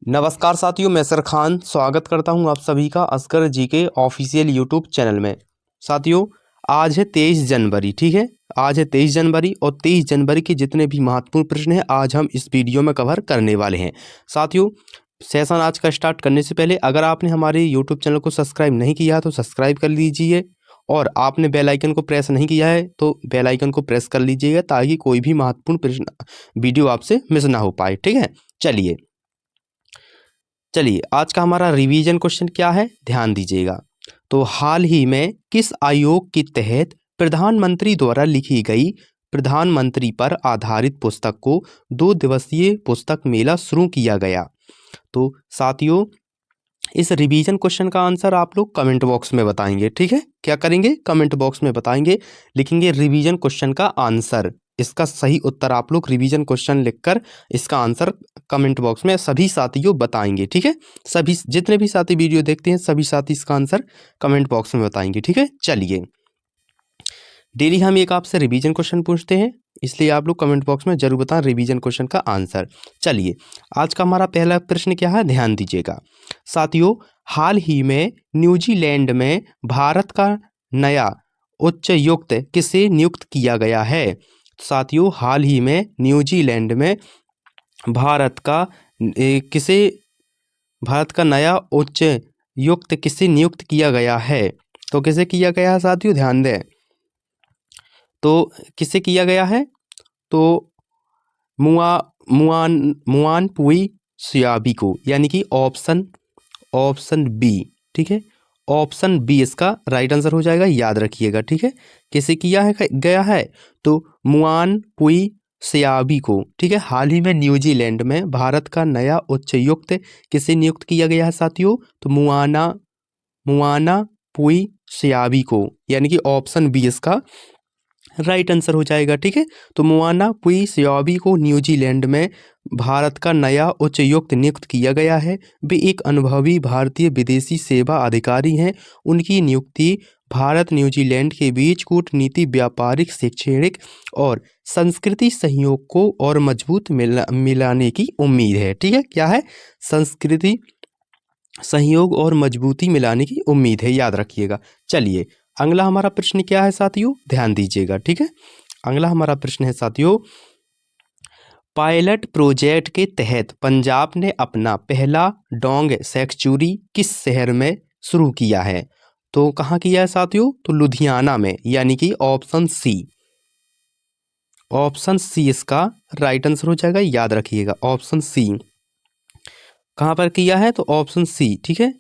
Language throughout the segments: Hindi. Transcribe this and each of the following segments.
नमस्कार साथियों, मैं सर खान स्वागत करता हूं आप सभी का असगर जी के ऑफिशियल यूट्यूब चैनल में। साथियों, आज है 23 जनवरी। ठीक है, आज है 23 जनवरी और 23 जनवरी के जितने भी महत्वपूर्ण प्रश्न हैं आज हम इस वीडियो में कवर करने वाले हैं। साथियों, सेशन आज का स्टार्ट करने से पहले अगर आपने हमारे यूट्यूब चैनल को सब्सक्राइब नहीं किया है तो सब्सक्राइब कर लीजिए और आपने बेल आइकन को प्रेस नहीं किया है तो बेल आइकन को प्रेस कर लीजिएगा ताकि कोई भी महत्वपूर्ण प्रश्न वीडियो आपसे मिस ना हो पाए। ठीक है, चलिए आज का हमारा रिवीजन क्वेश्चन क्या है, ध्यान दीजिएगा। तो हाल ही में किस आयोग के तहत प्रधानमंत्री द्वारा लिखी गई प्रधानमंत्री पर आधारित पुस्तक को 2 दिवसीय पुस्तक मेला शुरू किया गया? तो साथियों, इस रिवीजन क्वेश्चन का आंसर आप लोग कमेंट बॉक्स में बताएंगे। ठीक है, क्या करेंगे, कमेंट बॉक्स में बताएंगे, लिखेंगे रिवीजन क्वेश्चन का आंसर। इसका सही उत्तर आप लोग रिवीजन क्वेश्चन लिखकर इसका आंसर कमेंट बॉक्स में सभी साथियों बताएंगे। ठीक है, सभी जितने भी साथी वीडियो देखते हैं सभी साथी इसका आंसर कमेंट बॉक्स में बताएंगे। ठीक है, चलिए डेली हम एक आपसे रिवीजन क्वेश्चन पूछते हैं, इसलिए आप लोग कमेंट बॉक्स में जरूर बताएं रिवीजन क्वेश्चन का आंसर। चलिए आज का हमारा पहला प्रश्न क्या है, ध्यान दीजिएगा। साथियों, हाल ही में न्यूजीलैंड में भारत का नया उच्चायुक्त किसे नियुक्त किया गया है? साथियों, हाल ही में न्यूजीलैंड में भारत का किसे भारत का नया उच्चायुक्त किसे नियुक्त किया गया है? तो किसे किया गया है साथियों, ध्यान दें। तो किसे किया गया है? तो मुआ मुआन पुई सियाबी को, यानी कि ऑप्शन बी। ठीक है, ऑप्शन बी इसका राइट आंसर हो जाएगा, याद रखिएगा। ठीक है, किसे किया है गया है? तो मुआन पुई सियाबी को। ठीक है, हाल ही में न्यूजीलैंड में भारत का नया उच्चायुक्त किसे नियुक्त किया गया है साथियों? तो मुआना पुई सियाबी को, यानी कि ऑप्शन बी इसका राइट आंसर हो जाएगा। ठीक है, तो मुआना पुई सियाबी को न्यूजीलैंड में भारत का नया उच्चायुक्त नियुक्त किया गया है। वे एक अनुभवी भारतीय विदेशी सेवा अधिकारी हैं। उनकी नियुक्ति भारत न्यूजीलैंड के बीच कूटनीति, व्यापारिक, शैक्षणिक और संस्कृति सहयोग को और मजबूत मिलाने की उम्मीद है। ठीक है, क्या है? संस्कृति सहयोग और मजबूती मिलाने की उम्मीद है, याद रखिएगा। चलिए अगला हमारा प्रश्न क्या है साथियों, ध्यान दीजिएगा। ठीक है, अगला हमारा प्रश्न है साथियों, पायलट प्रोजेक्ट के तहत पंजाब ने अपना पहला डोंग सेंचुरी किस शहर में शुरू किया है? तो कहाँ किया है साथियों? तो लुधियाना में, यानी कि ऑप्शन सी इसका राइट आंसर हो जाएगा, याद रखिएगा। ऑप्शन सी कहाँ पर किया है? तो ऑप्शन सी। ठीक है,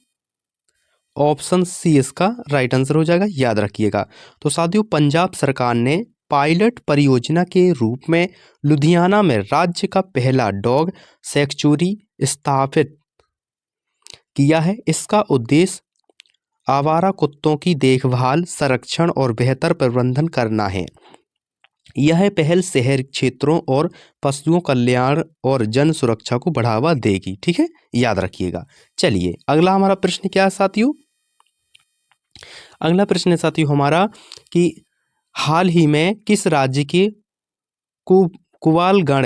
ऑप्शन सी इसका राइट आंसर हो जाएगा, याद रखिएगा। तो साथियों, पंजाब सरकार ने पायलट परियोजना के रूप में लुधियाना में राज्य का पहला डॉग सैंक्चुरी स्थापित किया है। इसका उद्देश्य आवारा कुत्तों की देखभाल, संरक्षण और बेहतर प्रबंधन करना है। यह पहल शहर क्षेत्रों और पशुओं कल्याण और जन सुरक्षा को बढ़ावा देगी। ठीक है, याद रखिएगा। चलिए अगला हमारा प्रश्न क्या है साथियों, अगला प्रश्न है साथियों हमारा कि हाल ही में किस राज्य के कुवालगढ़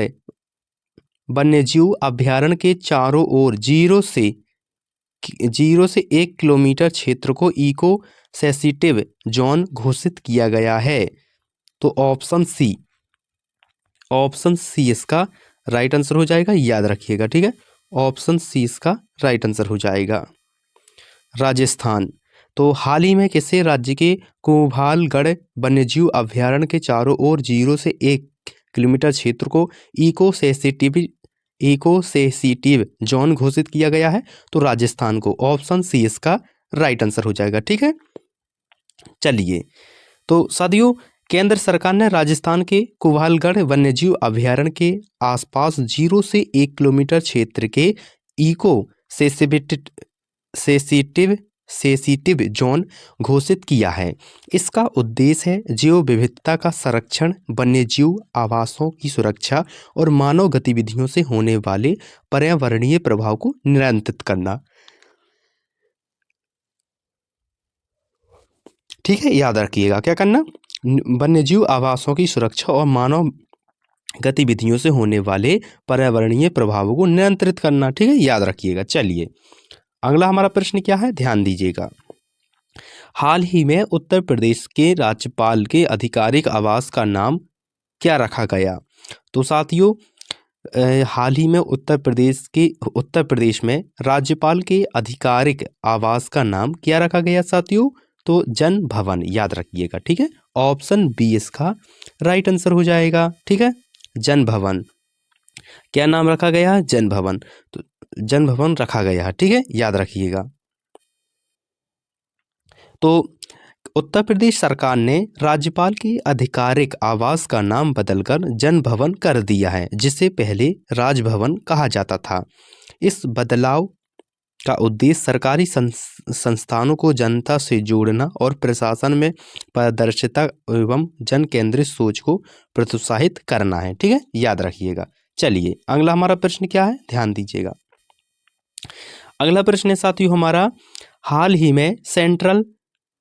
वन्यजीव अभ्यारण्य के चारों ओर 0 से 1 किलोमीटर क्षेत्र को इको सेंसिटिव जोन घोषित किया गया है? तो ऑप्शन सी इसका राइट आंसर हो जाएगा, याद रखिएगा। ठीक है, ऑप्शन सी इसका राइट आंसर हो जाएगा, राजस्थान। तो हाल ही में किसे राज्य के कुभालगढ़ वन्यजीव अभ्यारण्य के चारों ओर 0 से 1 किलोमीटर क्षेत्र को इको सेंसिटिव जोन घोषित किया गया है? तो राजस्थान को। ऑप्शन सी इसका राइट आंसर हो जाएगा। ठीक है, चलिए तो साथियों, केंद्र सरकार ने राजस्थान के कुभालगढ़ वन्यजीव अभ्यारण्य के आसपास 0 से 1 किलोमीटर क्षेत्र के इको सेंसिटिव जोन घोषित किया है। इसका उद्देश्य है जैव विविधता का संरक्षण, वन्यजीव आवासों की सुरक्षा और मानव गतिविधियों से होने वाले पर्यावरणीय प्रभाव को नियंत्रित करना। ठीक है, याद रखिएगा क्या करना, वन्यजीव आवासों की सुरक्षा और मानव गतिविधियों से होने वाले पर्यावरणीय प्रभावों को नियंत्रित करना। ठीक है, याद रखिएगा। चलिए अगला हमारा प्रश्न क्या है, ध्यान दीजिएगा। हाल ही में उत्तर प्रदेश के राज्यपाल के आधिकारिक आवास का नाम क्या रखा गया? तो साथियों हाल ही में उत्तर प्रदेश में राज्यपाल के आधिकारिक आवास का नाम क्या रखा गया साथियों? तो जन भवन, याद रखिएगा। ठीक है, ऑप्शन बी इसका राइट आंसर हो जाएगा। ठीक है, जन भवन, क्या नाम रखा गया है? जन भवन। तो जन भवन रखा गया है। ठीक है, याद रखिएगा। तो उत्तर प्रदेश सरकार ने राज्यपाल के आधिकारिक आवास का नाम बदलकर जन भवन कर दिया है, जिसे पहले राजभवन कहा जाता था। इस बदलाव का उद्देश्य सरकारी संस्थानों को जनता से जोड़ना और प्रशासन में पारदर्शिता एवं जन केंद्रित सोच को प्रोत्साहित करना है। ठीक है, याद रखिएगा। चलिए अगला हमारा प्रश्न क्या है, ध्यान दीजिएगा। अगला प्रश्न है साथियों हमारा, हाल ही में सेंट्रल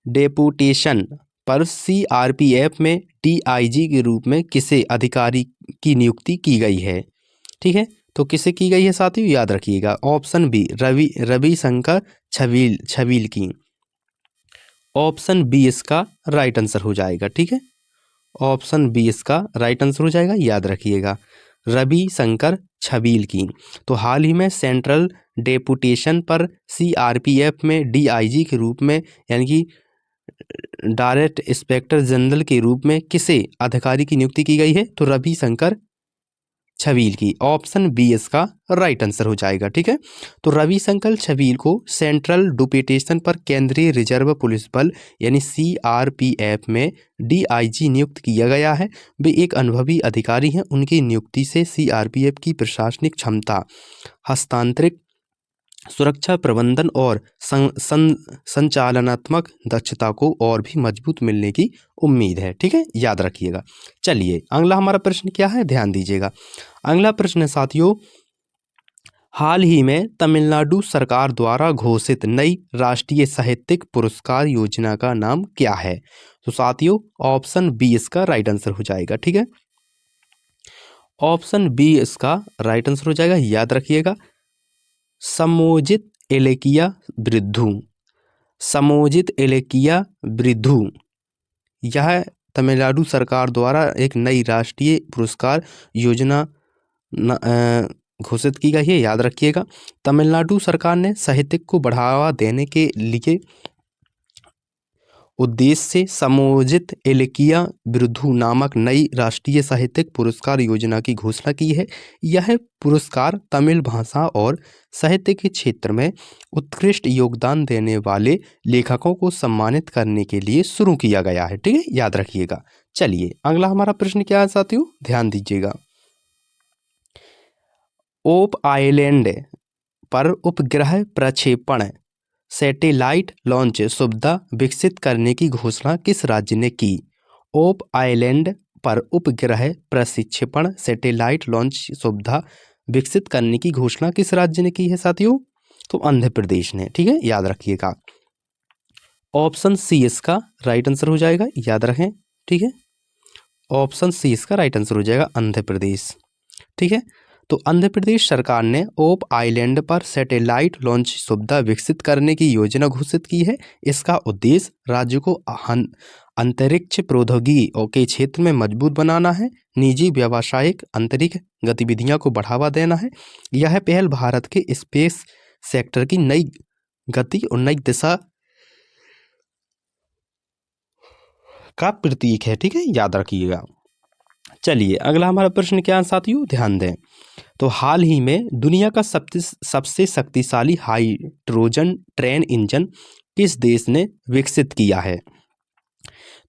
डेपुटेशन पर सीआरपीएफ में डीआईजी के रूप में किसे अधिकारी की नियुक्ति की गई है? ठीक है, तो किसे की गई है साथियों? याद रखिएगा। ऑप्शन बी रविशंकर छबील की। ऑप्शन बी इसका राइट आंसर हो जाएगा। ठीक है, ऑप्शन बी इसका राइट आंसर हो जाएगा, याद रखिएगा। रविशंकर छबील की। तो हाल ही में सेंट्रल डेपुटेशन पर सीआरपीएफ में डीआईजी के रूप में यानी कि डायरेक्ट इंस्पेक्टर जनरल के रूप में किसे अधिकारी की नियुक्ति की गई है? तो रविशंकर छबील की। ऑप्शन बी इसका राइट आंसर हो जाएगा। ठीक है, तो रविशंकर छबील को सेंट्रल डेपुटेशन पर केंद्रीय रिजर्व पुलिस बल यानी सीआरपीएफ में डीआईजी नियुक्त किया गया है। वे एक अनुभवी अधिकारी हैं। उनकी नियुक्ति से सीआरपीएफ की प्रशासनिक क्षमता, हस्तांतरित सुरक्षा प्रबंधन और संचालनात्मक दक्षता को और भी मजबूत मिलने की उम्मीद है। ठीक है, याद रखिएगा। चलिए अगला हमारा प्रश्न क्या है, ध्यान दीजिएगा। अगला प्रश्न साथियों, हाल ही में तमिलनाडु सरकार द्वारा घोषित नई राष्ट्रीय साहित्यिक पुरस्कार योजना का नाम क्या है? तो साथियों ऑप्शन बी इसका राइट आंसर हो जाएगा। ठीक है, ऑप्शन बी इसका राइट आंसर हो जाएगा, याद रखिएगा। समोजित इलेकिया वृद्धु, समोजित इलेकिया वृद्धु, यह तमिलनाडु सरकार द्वारा एक नई राष्ट्रीय पुरस्कार योजना घोषित की गई है, याद रखिएगा। तमिलनाडु सरकार ने साहित्य को बढ़ावा देने के लिए उद्देश्य से समोजित इलेकिया वृद्धु नामक नई राष्ट्रीय साहित्यिक पुरस्कार योजना की घोषणा की है। यह पुरस्कार तमिल भाषा और साहित्य के क्षेत्र में उत्कृष्ट योगदान देने वाले लेखकों को सम्मानित करने के लिए शुरू किया गया है। ठीक है, याद रखिएगा। चलिए अगला हमारा प्रश्न क्या है साथियों, ध्यान दीजिएगा। ओप आइलैंड पर उपग्रह प्रक्षेपण सैटेलाइट लॉन्च सुविधा विकसित करने की घोषणा किस राज्य ने की? ओप आइलैंड पर उपग्रह प्रक्षेपण सैटेलाइट लॉन्च सुविधा विकसित करने की घोषणा किस राज्य ने की है साथियों? तो आंध्र प्रदेश ने। ठीक है, याद रखिएगा। ऑप्शन सी इसका राइट आंसर हो जाएगा, याद रखें। ठीक है, ऑप्शन सी इसका राइट आंसर हो जाएगा, आंध्र प्रदेश। ठीक है, तो आंध्र प्रदेश सरकार ने ओप आइलैंड पर सैटेलाइट लॉन्च सुविधा विकसित करने की योजना घोषित की है। इसका उद्देश्य राज्य को अंतरिक्ष प्रौद्योगिकी के क्षेत्र में मजबूत बनाना है, निजी व्यावसायिक अंतरिक्ष गतिविधियों को बढ़ावा देना है। यह पहल भारत के स्पेस सेक्टर की नई गति और नई दिशा का प्रतीक है। ठीक है, याद रखिएगा। चलिए अगला हमारा प्रश्न क्या है साथियों, ध्यान दें। तो हाल ही में दुनिया का सबसे शक्तिशाली हाइड्रोजन ट्रेन इंजन किस देश ने विकसित किया है?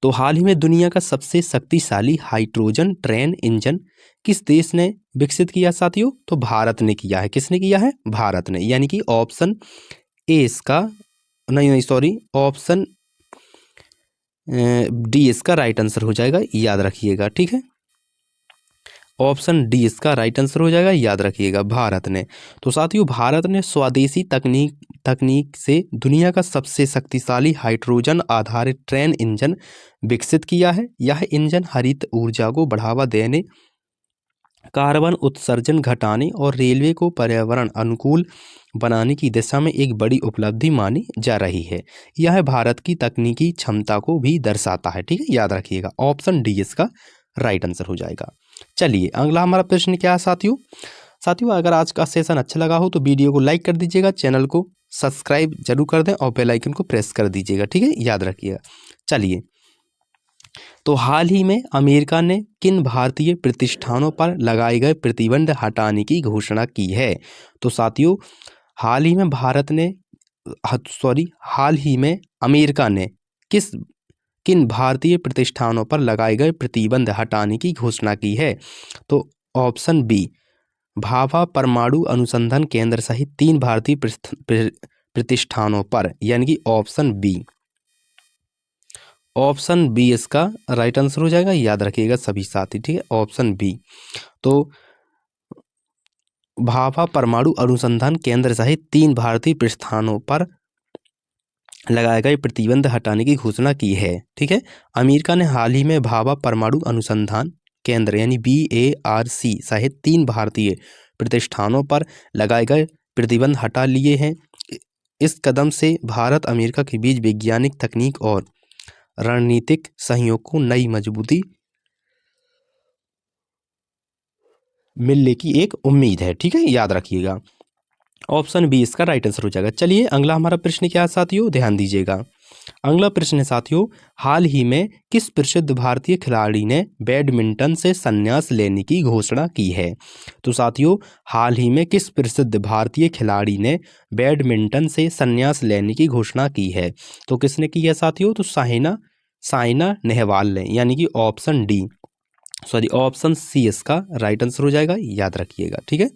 तो हाल ही में दुनिया का सबसे शक्तिशाली हाइड्रोजन ट्रेन इंजन किस देश ने विकसित किया साथियों? तो भारत ने किया है। किसने किया है? भारत ने, यानी कि ऑप्शन ए इसका नहीं सॉरी ऑप्शन डी इसका राइट आंसर हो जाएगा, याद रखिएगा। ठीक है, ऑप्शन डी इसका राइट आंसर हो जाएगा, याद रखिएगा, भारत ने। तो साथियों भारत ने स्वदेशी तकनीक से दुनिया का सबसे शक्तिशाली हाइड्रोजन आधारित ट्रेन इंजन विकसित किया है। यह इंजन हरित ऊर्जा को बढ़ावा देने कार्बन उत्सर्जन घटाने और रेलवे को पर्यावरण अनुकूल बनाने की दिशा में एक बड़ी उपलब्धि मानी जा रही है। यह भारत की तकनीकी क्षमता को भी दर्शाता है। ठीक है, याद रखिएगा, ऑप्शन डी इसका राइट आंसर हो जाएगा। चलिए अगला हमारा प्रश्न क्या है साथियों। साथियों अगर आज का सेशन अच्छा लगा हो तो वीडियो को लाइक कर दीजिएगा, चैनल को सब्सक्राइब जरूर कर दें और बेल आइकन को प्रेस कर दीजिएगा। ठीक है, याद रखिएगा। चलिए, तो हाल ही में अमेरिका ने किन भारतीय प्रतिष्ठानों पर लगाए गए प्रतिबंध हटाने की घोषणा की है। तो साथियों हाल ही में हाल ही में अमेरिका ने किन भारतीय प्रतिष्ठानों पर लगाए गए प्रतिबंध हटाने की घोषणा की है। तो ऑप्शन बी, भाभा परमाणु अनुसंधान केंद्र सहित 3 भारतीय प्रतिष्ठानों पर, यानी कि ऑप्शन बी इसका राइट आंसर हो जाएगा। याद रखिएगा सभी साथी। ठीक है, ऑप्शन बी। तो भाभा परमाणु अनुसंधान केंद्र सहित 3 भारतीय प्रतिष्ठानों पर लगाए गए प्रतिबंध हटाने की घोषणा की है। ठीक है, अमेरिका ने हाल ही में भाभा परमाणु अनुसंधान केंद्र यानी BARC सहित 3 भारतीय प्रतिष्ठानों पर लगाए गए प्रतिबंध हटा लिए हैं। इस कदम से भारत अमेरिका के बीच वैज्ञानिक, तकनीक और रणनीतिक सहयोग को नई मजबूती मिलने की एक उम्मीद है। ठीक है, याद रखिएगा, ऑप्शन बी इसका राइट आंसर हो जाएगा। चलिए अगला हमारा प्रश्न क्या है साथियों, ध्यान दीजिएगा। अगला प्रश्न है साथियों, हाल ही में किस प्रसिद्ध भारतीय खिलाड़ी ने बैडमिंटन से संन्यास लेने की घोषणा की है। तो साथियों हाल ही में किस प्रसिद्ध भारतीय खिलाड़ी ने बैडमिंटन से संन्यास लेने की घोषणा की है। तो किसने की है साथियों, तो साइना नेहवाल ने, यानी कि ऑप्शन सी इसका राइट आंसर हो जाएगा। याद रखिएगा। ठीक है,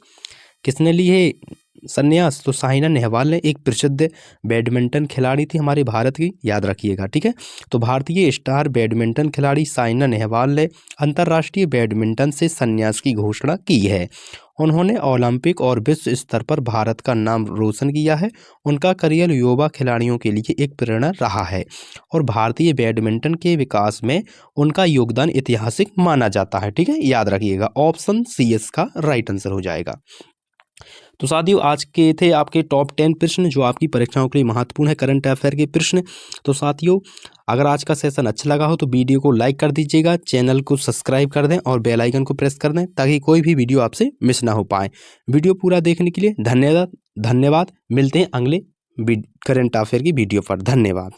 किसने ली है संन्यास, तो साइना नेहवाल ने, एक प्रसिद्ध बैडमिंटन खिलाड़ी थी हमारे भारत की। याद रखिएगा। ठीक है, तो भारतीय स्टार बैडमिंटन खिलाड़ी साइना नेहवाल ने अंतर्राष्ट्रीय बैडमिंटन से संन्यास की घोषणा की है। उन्होंने ओलंपिक और विश्व स्तर पर भारत का नाम रोशन किया है। उनका करियर युवा खिलाड़ियों के लिए एक प्रेरणा रहा है और भारतीय बैडमिंटन के विकास में उनका योगदान ऐतिहासिक माना जाता है। ठीक है, याद रखिएगा, ऑप्शन सी इसका राइट आंसर हो जाएगा। तो साथियों आज के थे आपके टॉप 10 प्रश्न जो आपकी परीक्षाओं के लिए महत्वपूर्ण है, करंट अफेयर के प्रश्न। तो साथियों अगर आज का सेशन अच्छा लगा हो तो वीडियो को लाइक कर दीजिएगा, चैनल को सब्सक्राइब कर दें और बेल आइकन को प्रेस कर दें ताकि कोई भी वीडियो आपसे मिस ना हो पाए। वीडियो पूरा देखने के लिए धन्यवाद। मिलते हैं अगले करंट अफेयर की वीडियो पर। धन्यवाद।